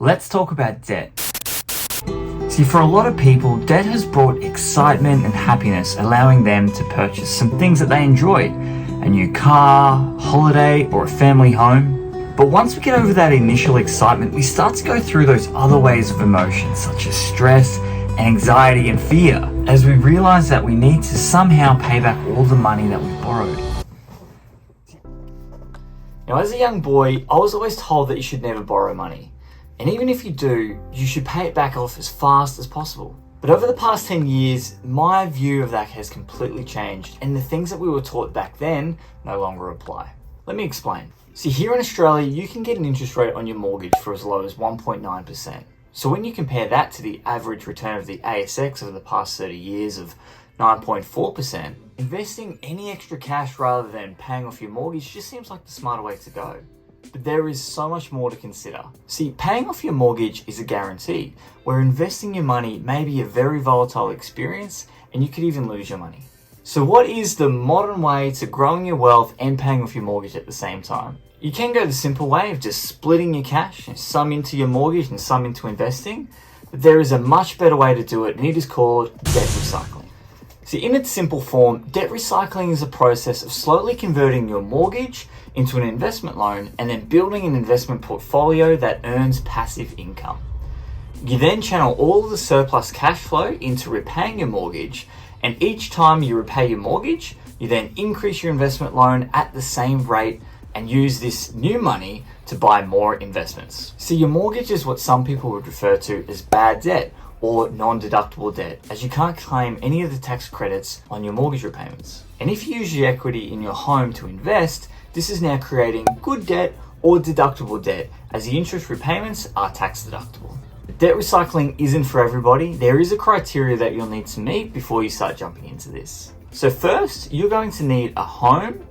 Let's talk about debt. See, for a lot of people, debt has brought excitement and happiness, allowing them to purchase some things that they enjoy. A new car, holiday, or a family home. But once we get over that initial excitement, we start to go through those other waves of emotion, such as stress, anxiety, and fear, as we realize that we need to somehow pay back all the money that we borrowed. Now, as a young boy, I was always told that you should never borrow money. And even if you do, you should pay it back off as fast as possible. But over the past 10 years, my view of that has completely changed, and the things that we were taught back then no longer apply. Let me explain. See, here in Australia, you can get an interest rate on your mortgage for as low as 1.9%. So when you compare that to the average return of the ASX over the past 30 years of 9.4%, investing any extra cash rather than paying off your mortgage just seems like the smarter way to go. But there is so much more to consider. See, paying off your mortgage is a guarantee, where investing your money may be a very volatile experience and you could even lose your money. So what is the modern way to growing your wealth and paying off your mortgage at the same time? You can go the simple way of just splitting your cash, some into your mortgage and some into investing, but there is a much better way to do it, and it is called debt recycling. See, in its simple form, debt recycling is a process of slowly converting your mortgage into an investment loan and then building an investment portfolio that earns passive income. You then channel all of the surplus cash flow into repaying your mortgage, and each time you repay your mortgage, you then increase your investment loan at the same rate and use this new money to buy more investments. See, your mortgage is what some people would refer to as bad debt or non-deductible debt, as you can't claim any of the tax credits on your mortgage repayments. And if you use your equity in your home to invest, this is now creating good debt or deductible debt, as the interest repayments are tax deductible. Debt recycling isn't for everybody. There is a criteria that you'll need to meet before you start jumping into this. So first, you're going to need a home,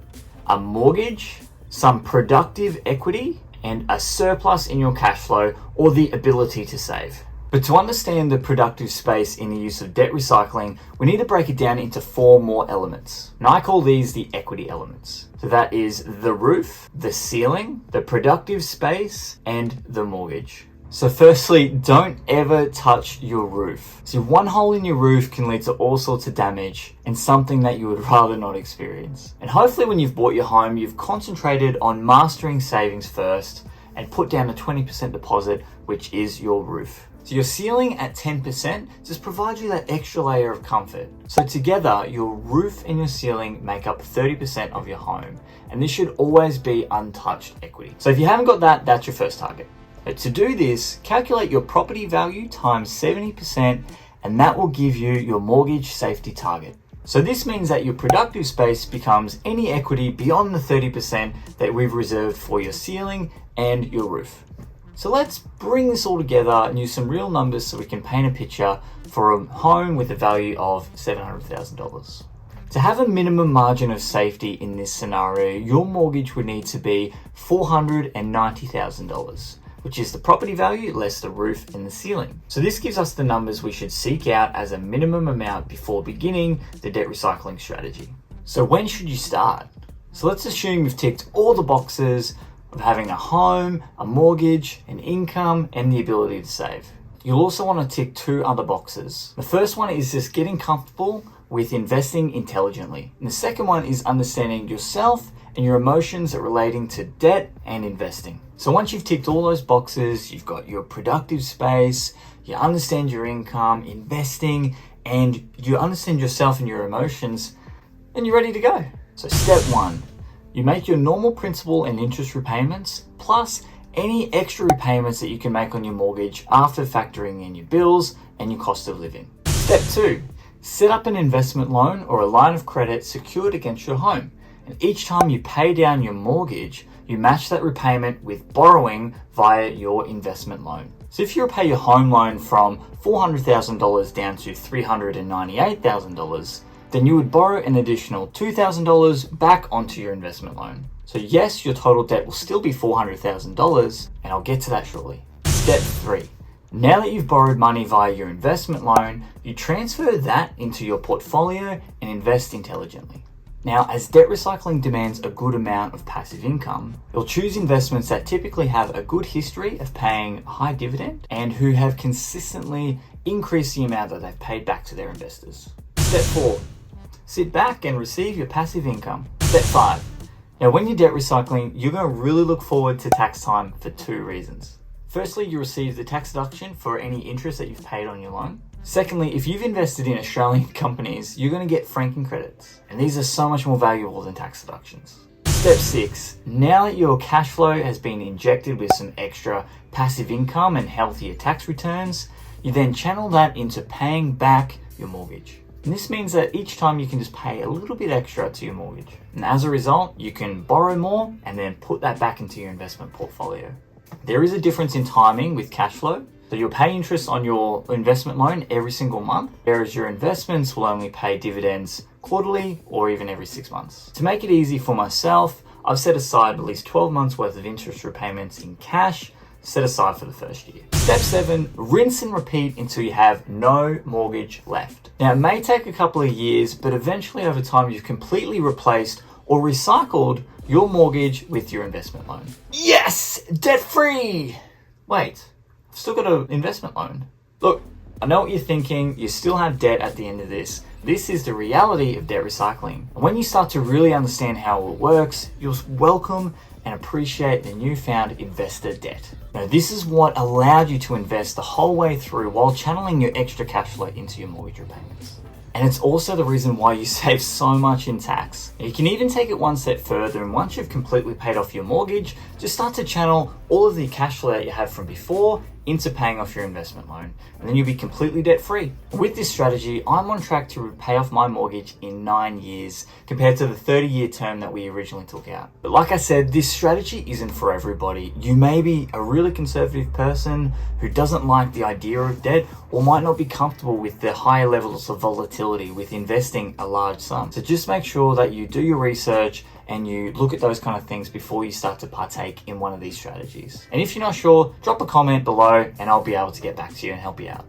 a mortgage, some productive equity, and a surplus in your cash flow or the ability to save. But to understand the productive space in the use of debt recycling, we need to break it down into 4 more elements. And I call these the equity elements. So that is the roof, the ceiling, the productive space, and the mortgage. So firstly, don't ever touch your roof. See, one hole in your roof can lead to all sorts of damage and something that you would rather not experience. And hopefully when you've bought your home, you've concentrated on mastering savings first and put down a 20% deposit, which is your roof. So your ceiling at 10% just provides you that extra layer of comfort. So together, your roof and your ceiling make up 30% of your home. And this should always be untouched equity. So if you haven't got that, that's your first target. But to do this, calculate your property value times 70%, and that will give you your mortgage safety target. So this means that your productive space becomes any equity beyond the 30% that we've reserved for your ceiling and your roof. So let's bring this all together and use some real numbers so we can paint a picture for a home with a value of $700,000. To have a minimum margin of safety in this scenario, your mortgage would need to be $490,000, which is the property value less the roof and the ceiling. So this gives us the numbers we should seek out as a minimum amount before beginning the debt recycling strategy. So when should you start? So let's assume you've ticked all the boxes of having a home, a mortgage, an income, and the ability to save. You'll also want to tick 2 other boxes. The first one is just getting comfortable with investing intelligently. And the second one is understanding yourself and your emotions relating to debt and investing. So once you've ticked all those boxes, you've got your productive space, you understand your income, investing, and you understand yourself and your emotions, then you're ready to go. So step 1. You make your normal principal and interest repayments, plus any extra repayments that you can make on your mortgage after factoring in your bills and your cost of living. Step 2, set up an investment loan or a line of credit secured against your home. And each time you pay down your mortgage, you match that repayment with borrowing via your investment loan. So if you repay your home loan from $400,000 down to $398,000, then you would borrow an additional $2,000 back onto your investment loan. So yes, your total debt will still be $400,000, and I'll get to that shortly. Step 3. Now that you've borrowed money via your investment loan, you transfer that into your portfolio and invest intelligently. Now, as debt recycling demands a good amount of passive income, you'll choose investments that typically have a good history of paying a high dividend and who have consistently increased the amount that they've paid back to their investors. Step 4. Sit back and receive your passive income. Step 5. Now, when you're debt recycling, you're going to really look forward to tax time for 2 reasons. Firstly, you receive the tax deduction for any interest that you've paid on your loan. Secondly, if you've invested in Australian companies, you're going to get franking credits, and these are so much more valuable than tax deductions. Step 6. Now that your cash flow has been injected with some extra passive income and healthier tax returns, you then channel that into paying back your mortgage. And this means that each time you can just pay a little bit extra to your mortgage. And as a result, you can borrow more and then put that back into your investment portfolio. There is a difference in timing with cash flow. So you'll pay interest on your investment loan every single month, whereas your investments will only pay dividends quarterly or even every 6 months. To make it easy for myself, I've set aside at least 12 months worth of interest repayments in cash, set aside for the first year. Step 7, rinse and repeat until you have no mortgage left. Now, it may take a couple of years, but eventually over time you've completely replaced or recycled your mortgage with your investment loan. Yes! Debt-free! Wait. Still got an investment loan. Look, I know what you're thinking. You still have debt at the end of this. This is the reality of debt recycling. And when you start to really understand how it works, you'll welcome and appreciate the newfound investor debt. Now, this is what allowed you to invest the whole way through while channeling your extra cash flow into your mortgage repayments. And it's also the reason why you save so much in tax. You can even take it one step further, and once you've completely paid off your mortgage, just start to channel all of the cash flow that you had from before into paying off your investment loan, and then you'll be completely debt-free. With this strategy, I'm on track to pay off my mortgage in 9 years compared to the 30-year term that we originally took out. But like I said, this strategy isn't for everybody. You may be a really conservative person who doesn't like the idea of debt or might not be comfortable with the higher levels of volatility with investing a large sum. So just make sure that you do your research and you look at those kind of things before you start to partake in one of these strategies. And if you're not sure, drop a comment below and I'll be able to get back to you and help you out.